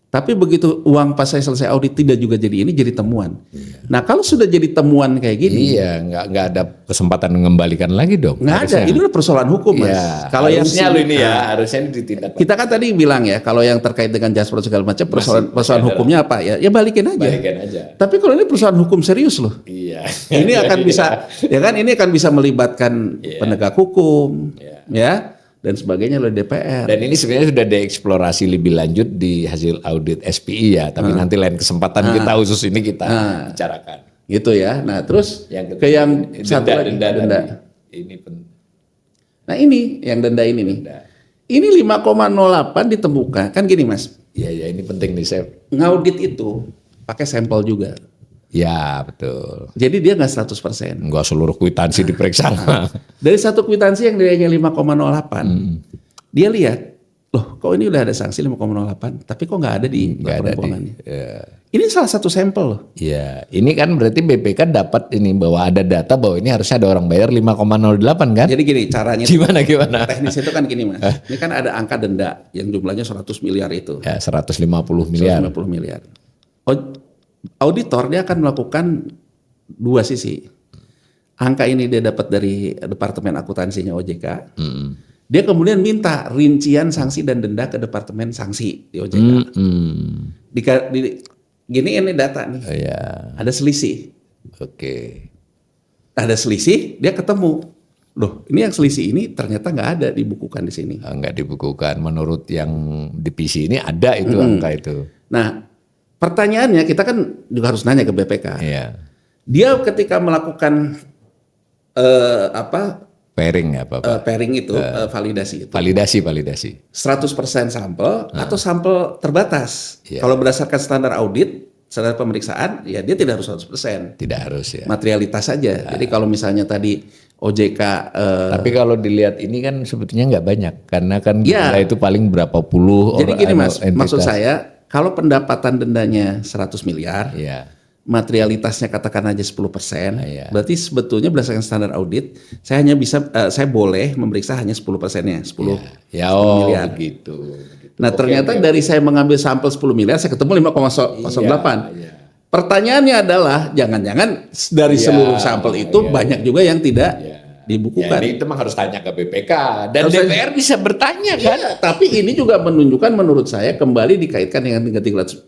Tapi begitu uang pas saya selesai audit tidak juga jadi ini, jadi temuan. Nah kalau sudah jadi temuan kayak gini, Iya, nggak ada kesempatan mengembalikan lagi dong. nggak ada. Ini udah persoalan hukum, Mas. Ya, Kalau yang harusnya lo ini ya, harusnya ini ditindak. kita kan tadi bilang ya, kalau yang terkait dengan Jaspro segala macam persoalan hukumnya apa ya? Ya balikin aja. Balikin aja. Tapi kalau ini persoalan hukum serius loh. Iya. Ini akan bisa, ya kan? Ini akan bisa melibatkan penegak hukum, ya, dan sebagainya oleh DPR. Dan ini sebenarnya sudah dieksplorasi lebih lanjut di hasil audit SPI ya, tapi nanti lain kesempatan kita khusus ini kita bicarakan. Gitu ya. Nah terus Yang ke yang satu lagi denda. Ini penting. Nah ini yang denda ini nih. Ini 5,08 ditemukan. Kan gini Mas, Iya, ini penting nih, Chef. ngaudit itu pakai sampel juga. Ya, betul. Jadi dia nggak 100%. Enggak seluruh kwitansi diperiksa. Dari satu kwitansi yang nilainya 5,08, dia lihat, loh kok ini udah ada sanksi 5,08, tapi kok nggak ada di laporan keuangannya. Ini salah satu sampel loh. Iya, ini kan berarti BPK dapat ini bahwa ada data bahwa ini harusnya ada orang bayar 5,08 kan? Jadi gini caranya. Gimana? Teknis itu kan gini Mas. Ini kan ada angka denda yang jumlahnya 100 miliar itu. Ya, 150 miliar. 150 miliar. Auditor dia akan melakukan dua sisi. Angka ini dia dapat dari Departemen Akuntansinya OJK. Dia kemudian minta rincian sanksi dan denda ke Departemen Sanksi di OJK. Gini ini data nih. Iya. Ada selisih. Oke. Ada selisih, dia ketemu. Loh, ini yang selisih ini ternyata nggak ada dibukukan di sini. Enggak dibukukan. Menurut yang di PC ini ada itu angka itu. Nah, pertanyaannya kita kan juga harus nanya ke BPK. Iya. Dia ketika melakukan Pairing apa? pairing itu, validasi itu. Validasi. 100% sampel atau sampel terbatas. Iya. Kalau berdasarkan standar audit, standar pemeriksaan, ya dia tidak harus 100%. Tidak harus ya. Materialitas saja. Jadi kalau misalnya tadi OJK Tapi kalau dilihat ini kan sebetulnya nggak banyak karena kan Iya. jumlah itu paling berapa puluh jadi orang. gini Mas, entitas. maksud saya kalau pendapatan dendanya 100 miliar, Iya. materialitasnya katakan aja 10%, Iya. berarti sebetulnya berdasarkan standar audit, saya hanya bisa, saya boleh memeriksa hanya 10%-nya, 10 Ya, 10 miliar. begitu. Nah ternyata dari saya mengambil sampel 10 miliar, saya ketemu 5,08. Iya. Pertanyaannya adalah, jangan-jangan dari seluruh sampel itu banyak juga yang tidak dibukukan. Ya, ini itu mah harus tanya ke BPK dan Harus DPR bisa bertanya kan. Iya, tapi ini juga menunjukkan menurut saya kembali dikaitkan dengan 330.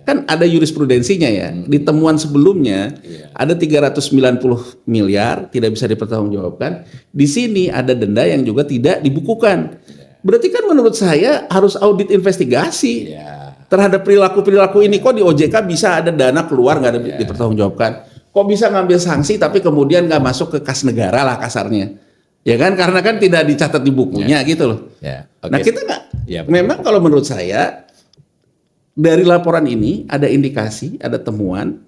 Kan ada jurisprudensinya ya. Di temuan sebelumnya ada 390 miliar tidak bisa dipertanggungjawabkan. Di sini ada denda yang juga tidak dibukukan. Berarti kan menurut saya harus audit investigasi terhadap perilaku-perilaku ini. Kok di OJK bisa ada dana keluar nggak ada dipertanggungjawabkan? Kok bisa ngambil sanksi tapi kemudian nggak masuk ke kas negara lah kasarnya? Ya kan karena kan tidak dicatat di bukunya gitu loh. Ya, Nah kita nggak. Ya, memang kalau menurut saya dari laporan ini ada indikasi, ada temuan.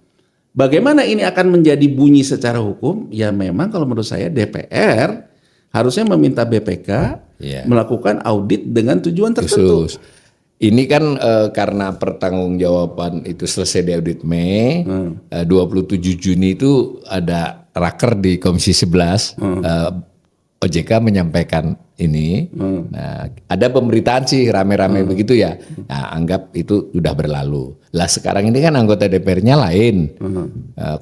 Bagaimana ini akan menjadi bunyi secara hukum? Ya memang kalau menurut saya DPR harusnya meminta BPK melakukan audit dengan tujuan tertentu. Khusus. Ini kan karena pertanggungjawaban itu selesai di audit Mei, 27 Juni itu ada raker di Komisi 11. OJK menyampaikan ini, nah ada pemberitaan sih rame-rame begitu ya, nah, anggap itu sudah berlalu. Lah sekarang ini kan anggota DPR-nya lain,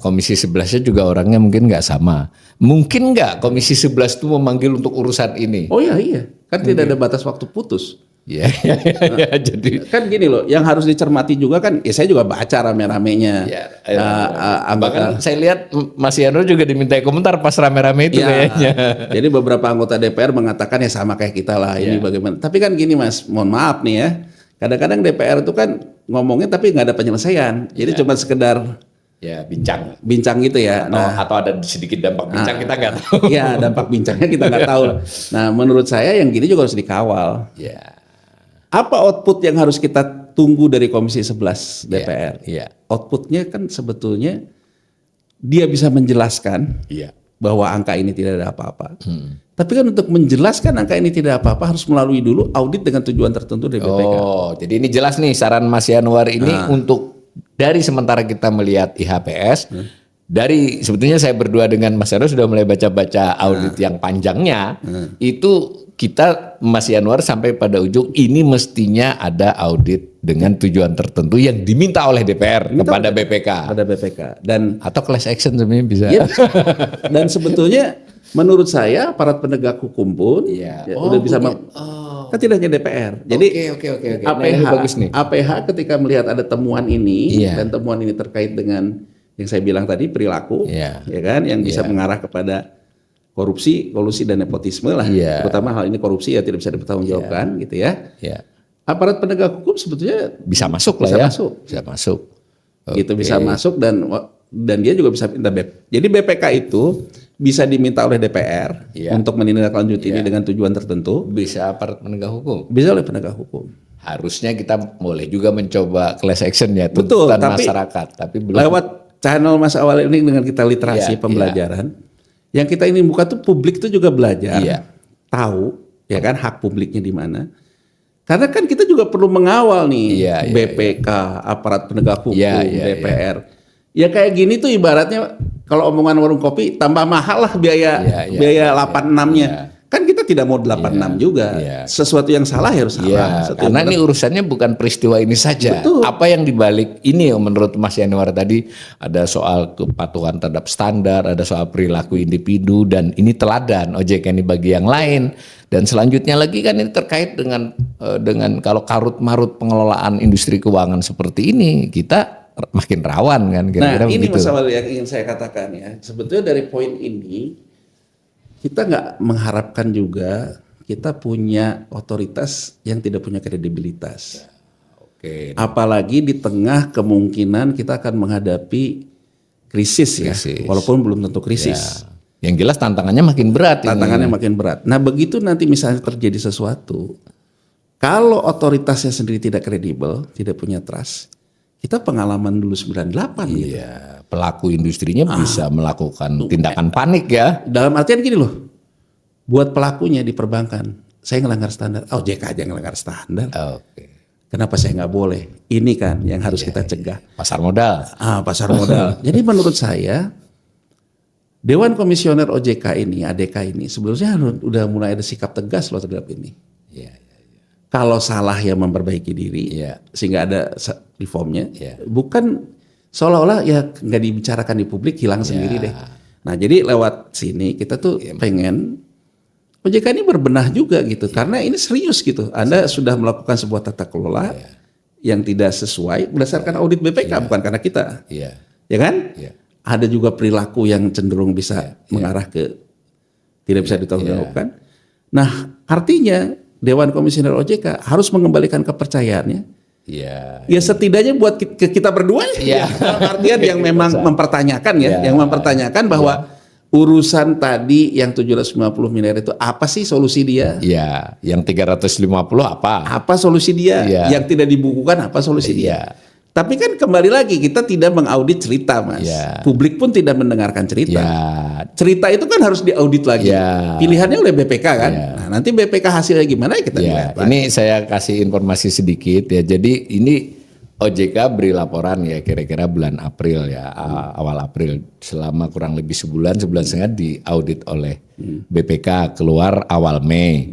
Komisi 11-nya juga orangnya mungkin nggak sama. Mungkin nggak Komisi 11 itu memanggil untuk urusan ini? Oh iya, kan tidak ada batas waktu putus. Ya, jadi kan gini loh, yang harus dicermati juga kan, ya saya juga baca rame-ramenya. Bahkan saya lihat Mas Yano juga dimintai komentar pas rame-rame itu kayaknya. Jadi beberapa anggota DPR mengatakan ya sama kayak kita lah ini bagaimana. Tapi kan gini Mas, mohon maaf nih ya, kadang-kadang DPR itu kan ngomongnya tapi nggak ada penyelesaian. Jadi cuma sekedar bincang gitu ya. Atau ada sedikit dampak bincang kita nggak tahu. Iya, dampak bincangnya kita nggak tahu. Nah, menurut saya yang gini juga harus dikawal. Apa output yang harus kita tunggu dari Komisi 11 DPR? Outputnya kan sebetulnya dia bisa menjelaskan bahwa angka ini tidak ada apa-apa. Tapi kan untuk menjelaskan angka ini tidak apa-apa harus melalui dulu audit dengan tujuan tertentu dari BPK. Oh, jadi ini jelas nih saran Mas Yanuar ini untuk dari sementara kita melihat IHPS, dari sebetulnya saya berdua dengan Mas Yanuar sudah mulai baca-baca audit yang panjangnya, itu kita Mas Yanwar sampai pada ujung ini mestinya ada audit dengan tujuan tertentu yang diminta oleh DPR kepada BPK. Kepada BPK dan Atau class action sebenarnya bisa. ya, dan sebetulnya menurut saya aparat penegak hukum pun udah bisa kan tidak hanya DPR. Jadi Oke. APH, Nah, ini bagus nih. APH ketika melihat ada temuan ini Iya. dan temuan ini terkait dengan yang saya bilang tadi perilaku, Iya. ya kan, yang bisa mengarah kepada korupsi, kolusi dan nepotisme lah. Iya. Terutama hal ini korupsi ya tidak bisa dipertanggungjawabkan gitu ya. Ya. Aparat penegak hukum sebetulnya Bisa masuk bisa lah ya. masuk. Bisa masuk. Gitu bisa masuk dan dia juga bisa minta Jadi BPK itu bisa diminta oleh DPR untuk menindaklanjuti ini dengan tujuan tertentu, Bisa aparat penegak hukum. bisa oleh penegak hukum. Harusnya kita boleh juga mencoba class action ya, Betul, tuntutan tapi masyarakat. Tapi belum. Lewat channel Mas Awal ini dengan kita literasi Iya, pembelajaran, yang kita ini buka tuh publik tuh juga belajar, Iya. tahu ya kan hak publiknya di mana. Karena kan kita juga perlu mengawal nih Iya, BPK, aparat penegak hukum, Iya, iya, DPR. Ya kayak gini tuh ibaratnya kalau omongan warung kopi tambah mahal lah biaya Iya. biaya 86-nya. Kan kita tidak mau 86 juga. Iya. Sesuatu yang salah harus salah. Ya, Sesuatu karena yang ini urusannya bukan peristiwa ini saja. Betul. Apa yang dibalik ini menurut Mas Yanwar tadi ada soal kepatuhan terhadap standar, ada soal perilaku individu dan ini teladan OJK ini bagi yang lain. Dan selanjutnya lagi kan ini terkait dengan kalau karut marut pengelolaan industri keuangan seperti ini kita makin rawan kan kira-kira Nah ini begitu. masalah yang ingin saya katakan ya. Sebetulnya dari poin ini kita nggak mengharapkan juga kita punya otoritas yang tidak punya kredibilitas. Oke. Apalagi di tengah kemungkinan kita akan menghadapi krisis. Ya, walaupun belum tentu krisis. Yang jelas tantangannya makin berat. Tantangannya makin berat. Nah begitu nanti misalnya terjadi sesuatu, kalau otoritasnya sendiri tidak kredibel, tidak punya trust, kita pengalaman dulu 98 gitu. Iya, pelaku industrinya bisa melakukan tindakan panik ya. Dalam artian gini loh, buat pelakunya di perbankan, saya ngelanggar standar, OJK aja ngelanggar standar. Oke. Kenapa saya nggak boleh? Ini kan yang harus kita cegah. Pasar modal. Pasar modal. Jadi menurut saya, Dewan Komisioner OJK ini, ADK ini, sebelumnya udah mulai ada sikap tegas loh terhadap ini. Iya. Kalau salah ya memperbaiki diri, Iya. sehingga ada reformnya. Iya. Bukan seolah-olah ya nggak dibicarakan di publik, hilang sendiri deh. Nah jadi lewat sini kita tuh pengen OJK ini berbenah juga gitu, karena ini serius gitu. Anda sudah melakukan sebuah tata kelola yang tidak sesuai berdasarkan audit BPK, bukan karena kita, Iya. ya kan? Iya. Ada juga perilaku yang cenderung bisa mengarah ke tidak bisa ditanggungjawabkan. Nah artinya Dewan Komisioner OJK harus mengembalikan kepercayaannya. Iya. Ya setidaknya buat kita berdua Iya. dalam artian yang memang mempertanyakan yang mempertanyakan bahwa urusan tadi yang 750 miliar itu apa sih solusi dia? Iya, yang 350 apa? Apa solusi dia? Iya. Yang tidak dibukukan apa solusi dia? Iya. Tapi kan kembali lagi kita tidak mengaudit cerita, Mas. Iya. Publik pun tidak mendengarkan cerita. Ya, Cerita itu kan harus diaudit lagi. Iya. Pilihannya oleh BPK kan. Iya. Nah, nanti BPK hasilnya gimana ya kita ya. lihat lagi. Ini saya kasih informasi sedikit ya. Jadi ini OJK beri laporan ya kira-kira bulan April ya, awal April, selama kurang lebih sebulan setengah diaudit oleh BPK, keluar awal Mei.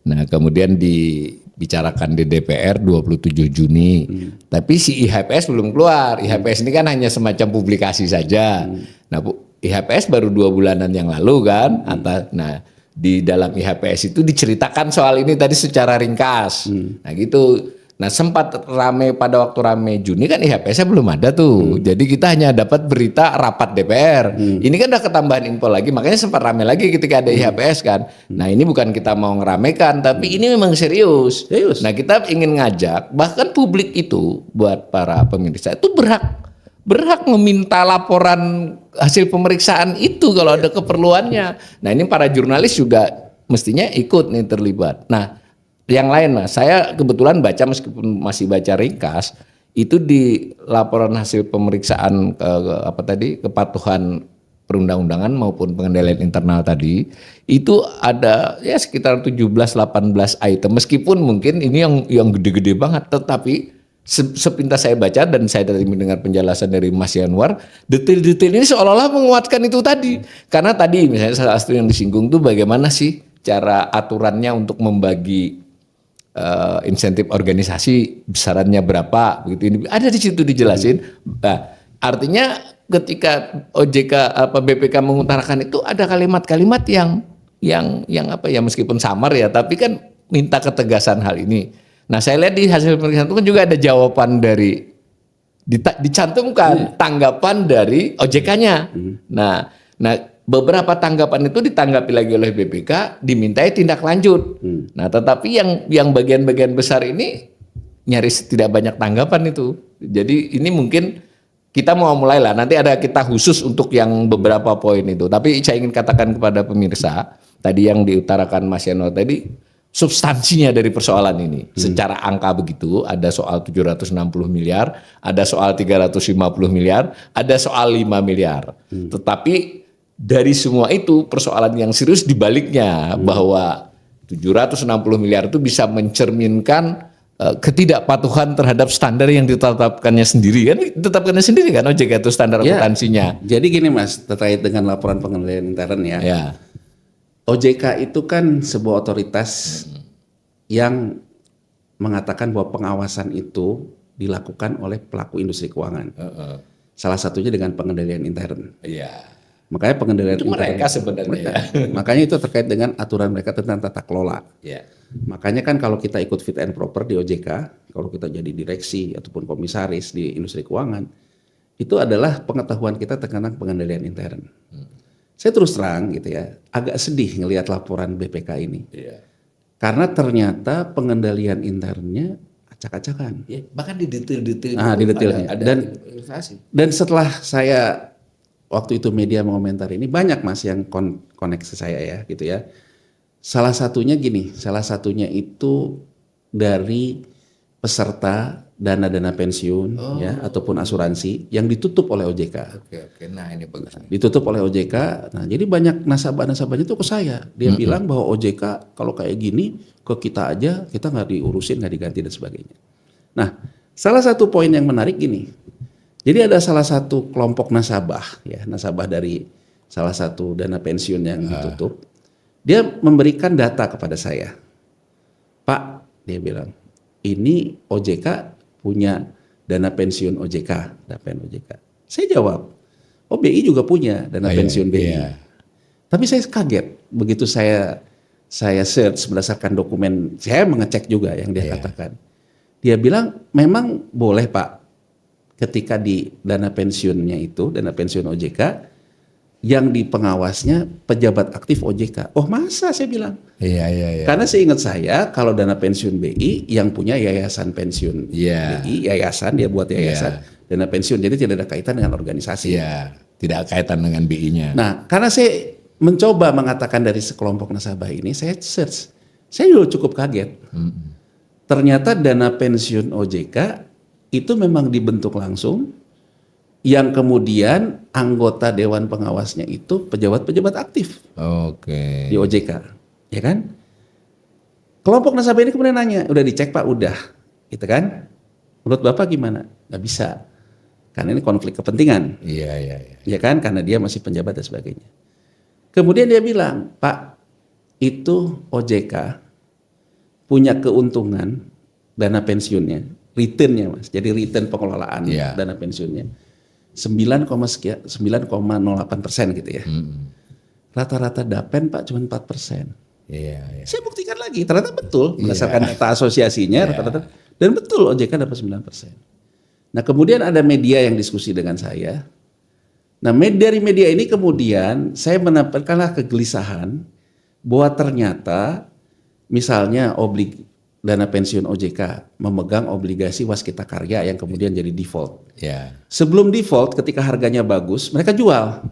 Nah kemudian dibicarakan di DPR 27 Juni. Tapi si IHPS belum keluar. IHPS ini kan hanya semacam publikasi saja. Nah IHPS baru 2 bulanan yang lalu kan. Nah di dalam IHPS itu diceritakan soal ini tadi secara ringkas. Nah gitu. Nah sempat rame pada waktu rame Juni kan IHPS-nya belum ada tuh. Jadi kita hanya dapat berita rapat DPR. Ini kan udah ketambahan info lagi, makanya sempat rame lagi ketika ada IHPS kan. Nah ini bukan kita mau ngeramekan, tapi ini memang serius. Nah kita ingin ngajak, bahkan publik itu buat para pemirsa itu berhak meminta laporan hasil pemeriksaan itu kalau ada keperluannya. Nah ini para jurnalis juga mestinya ikut nih terlibat. Nah yang lain Mas, saya kebetulan baca meskipun masih baca ringkas, itu di laporan hasil pemeriksaan kepatuhan perundang-undangan maupun pengendalian internal tadi, itu ada ya sekitar 17-18 item. Meskipun mungkin ini yang gede-gede banget, tetapi sepintas saya baca dan saya tadi mendengar penjelasan dari Mas Yanwar, detail-detail ini seolah-olah menguatkan itu tadi. Karena tadi misalnya salah satu yang disinggung tuh bagaimana sih cara aturannya untuk membagi insentif organisasi besarannya berapa begitu, ini ada di situ dijelasin. Nah, artinya ketika OJK BPK mengutarakan itu ada kalimat-kalimat yang apa ya, meskipun samar ya, tapi kan minta ketegasan hal ini. Nah, saya lihat di hasil pemeriksaan itu kan juga ada jawaban dari dicantumkan tanggapan dari OJK-nya. Nah, beberapa tanggapan itu ditanggapi lagi oleh BPK, dimintai tindak lanjut. Nah, tetapi yang bagian-bagian besar ini nyaris tidak banyak tanggapan itu. Jadi ini mungkin kita mau mulai lah. Nanti ada kita khusus untuk yang beberapa poin itu. Tapi saya ingin katakan kepada pemirsa, tadi yang diutarakan Mas Yano tadi, substansinya dari persoalan ini. Secara angka begitu, ada soal 760 miliar, ada soal 350 miliar, ada soal 5 miliar. Tetapi dari semua itu persoalan yang serius dibaliknya, bahwa 760 miliar itu bisa mencerminkan ketidakpatuhan terhadap standar yang ditetapkannya sendiri. Kan ditetapkannya sendiri kan OJK itu standar akuntansinya. Jadi gini Mas, terkait dengan laporan pengendalian intern ya. OJK itu kan sebuah otoritas yang mengatakan bahwa pengawasan itu dilakukan oleh pelaku industri keuangan. Salah satunya dengan pengendalian intern. Makanya pengendalian itu mereka sebenarnya. Makanya itu terkait dengan aturan mereka tentang tata kelola. Makanya kan kalau kita ikut fit and proper di OJK, kalau kita jadi direksi ataupun komisaris di industri keuangan, itu adalah pengetahuan kita tentang pengendalian intern. Saya terus terang gitu ya, agak sedih ngelihat laporan BPK ini. Karena ternyata pengendalian internnya acak-acakan. Bahkan di detail-detail. Nah, di detailnya. Dan setelah saya waktu itu media mengomentar ini, banyak Mas yang koneksi saya ya gitu ya. Salah satunya itu dari peserta dana-dana pensiun ya ataupun asuransi yang ditutup oleh OJK. Oke. Nah, ini bagus. Ditutup oleh OJK. Nah, jadi banyak nasabah-nasabahnya itu ke saya. Dia bilang bahwa OJK kalau kayak gini ke kita aja, kita nggak diurusin, nggak diganti dan sebagainya. Nah, salah satu poin yang menarik gini. Jadi ada salah satu kelompok nasabah ya, nasabah dari salah satu dana pensiun yang ditutup. Dia memberikan data kepada saya. Pak, dia bilang, ini OJK punya dana pensiun OJK, DAPEN OJK. Saya jawab, oh BI juga punya dana pensiun BI. Tapi saya kaget begitu saya search berdasarkan dokumen, saya mengecek juga yang dia katakan. Dia bilang memang boleh Pak, ketika di dana pensiunnya itu, dana pensiun OJK, yang di pengawasnya pejabat aktif OJK. Oh masa, saya bilang. Karena seingat saya kalau dana pensiun BI yang punya yayasan pensiun BI, yayasan, dia buat yayasan dana pensiun, jadi tidak ada kaitan dengan organisasi. Tidak kaitan dengan BI-nya. Nah, karena saya mencoba mengatakan dari sekelompok nasabah ini, saya search, saya juga cukup kaget. Ternyata dana pensiun OJK itu memang dibentuk langsung, yang kemudian anggota dewan pengawasnya itu pejabat-pejabat aktif di OJK, ya kan? Kelompok nasabah ini kemudian nanya, udah dicek Pak, udah, gitu kan? Menurut Bapak gimana? Gak bisa, karena ini konflik kepentingan, ya kan? Karena dia masih penjabat dan sebagainya. Kemudian dia bilang, Pak, itu OJK punya keuntungan dana pensiunnya, returnnya Mas, jadi return pengelolaan dana pensiunnya 9,08% gitu ya. Rata-rata DAPEN Pak cuma 4%. Saya buktikan lagi, ternyata betul berdasarkan data asosiasinya rata-rata, dan betul OJK dapat 9%. Nah kemudian ada media yang diskusi dengan saya. Nah dari media ini kemudian saya mendapatkanlah kegelisahan bahwa ternyata misalnya dana pensiun OJK memegang obligasi waskita karya yang kemudian jadi default. Sebelum default, ketika harganya bagus, mereka jual.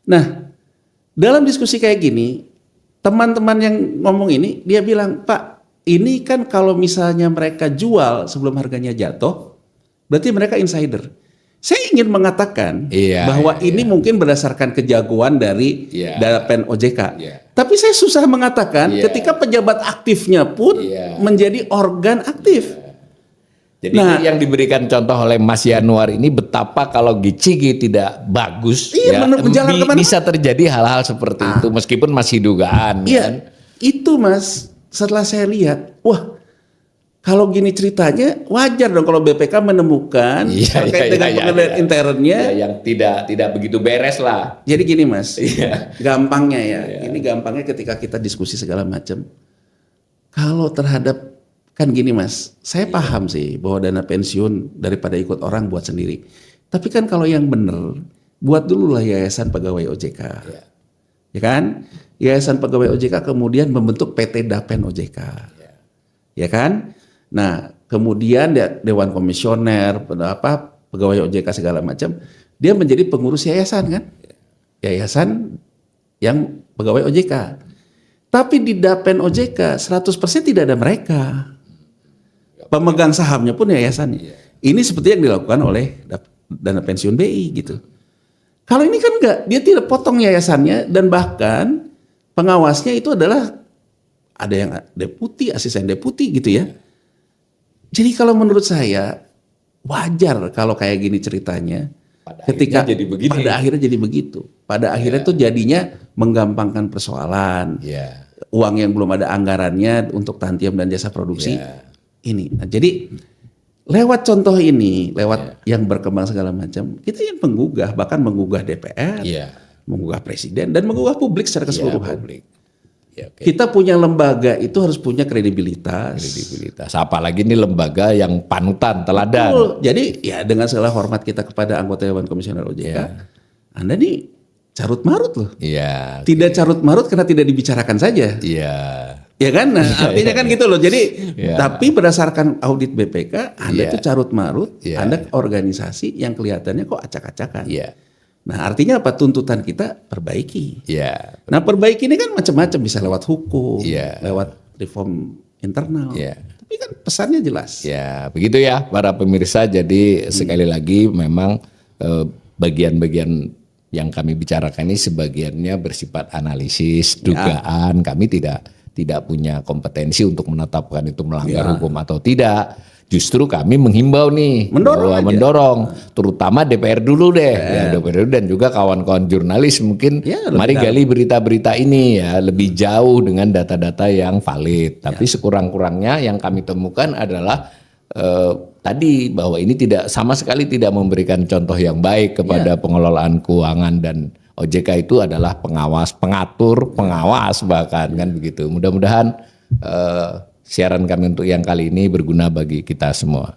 Nah, dalam diskusi kayak gini, teman-teman yang ngomong ini, dia bilang, Pak, ini kan kalau misalnya mereka jual sebelum harganya jatuh, berarti mereka insider. Saya ingin mengatakan bahwa ini mungkin berdasarkan kejagoan dari DAPEN OJK. Tapi saya susah mengatakan ketika pejabat aktifnya pun menjadi organ aktif. Jadi yang diberikan contoh oleh Mas Yanuar ini betapa kalau Gicigi tidak bagus Iya, menjalar kemana-mana. bisa terjadi hal-hal seperti itu meskipun masih dugaan. Iya, Kan? itu Mas. Setelah saya lihat, wah, kalau gini ceritanya wajar dong kalau BPK menemukan terkait dengan pengendalian internnya yang tidak begitu beres lah. Jadi gini Mas, gampangnya ya, ini gampangnya ketika kita diskusi segala macam. Kalau terhadap kan gini Mas, saya paham sih bahwa dana pensiun daripada ikut orang buat sendiri. Tapi kan kalau yang bener, buat dulu lah yayasan pegawai OJK, ya kan? Yayasan pegawai OJK kemudian membentuk PT Dapen OJK, ya kan? Nah kemudian Dewan Komisioner, pegawai OJK segala macam, dia menjadi pengurus yayasan kan? Yayasan yang pegawai OJK. Tapi di Dapen OJK 100% tidak ada mereka. Pemegang sahamnya pun yayasannya. Ini seperti yang dilakukan oleh dana pensiun BI gitu. Kalau ini kan enggak, dia tidak potong yayasannya dan bahkan pengawasnya itu adalah ada yang deputi, asisten deputi gitu ya. Jadi kalau menurut saya wajar kalau kayak gini ceritanya. Pada akhirnya jadi begitu. Pada akhirnya tuh jadinya menggampangkan persoalan. Uang yang belum ada anggarannya untuk tantiam dan jasa produksi. Ini. Nah, jadi lewat contoh ini, lewat yang berkembang segala macam, kita yang menggugah, bahkan menggugah DPR, menggugah presiden dan menggugah publik secara keseluruhan. Kita punya lembaga itu harus punya kredibilitas. Apalagi ini lembaga yang panutan, teladan. Betul. Jadi ya dengan segala hormat kita kepada anggota Dewan Komisioner OJK, Anda nih carut marut loh. Tidak carut marut karena tidak dibicarakan saja. Ya kan, nah, artinya kan gitu loh. Jadi, tapi berdasarkan audit BPK, Anda tuh carut marut, Anda organisasi yang kelihatannya kok acak-acakan. Nah, artinya apa? Tuntutan kita perbaiki. Nah, perbaiki ini kan macam-macam, bisa lewat hukum, lewat reform internal. Tapi kan pesannya jelas. Begitu ya, para pemirsa. Jadi sekali lagi memang bagian-bagian yang kami bicarakan ini sebagiannya bersifat analisis, dugaan. Kami tidak punya kompetensi untuk menetapkan itu melanggar hukum atau tidak. Justru kami menghimbau nih, mendorong, terutama DPR dulu deh, DPR dulu dan juga kawan-kawan jurnalis mungkin mari gali berita-berita ini ya lebih jauh dengan data-data yang valid. Tapi sekurang-kurangnya yang kami temukan adalah tadi bahwa ini sama sekali tidak memberikan contoh yang baik kepada pengelolaan keuangan dan OJK itu adalah pengawas, pengatur, pengawas bahkan kan begitu. Mudah-mudahan siaran kami untuk yang kali ini berguna bagi kita semua.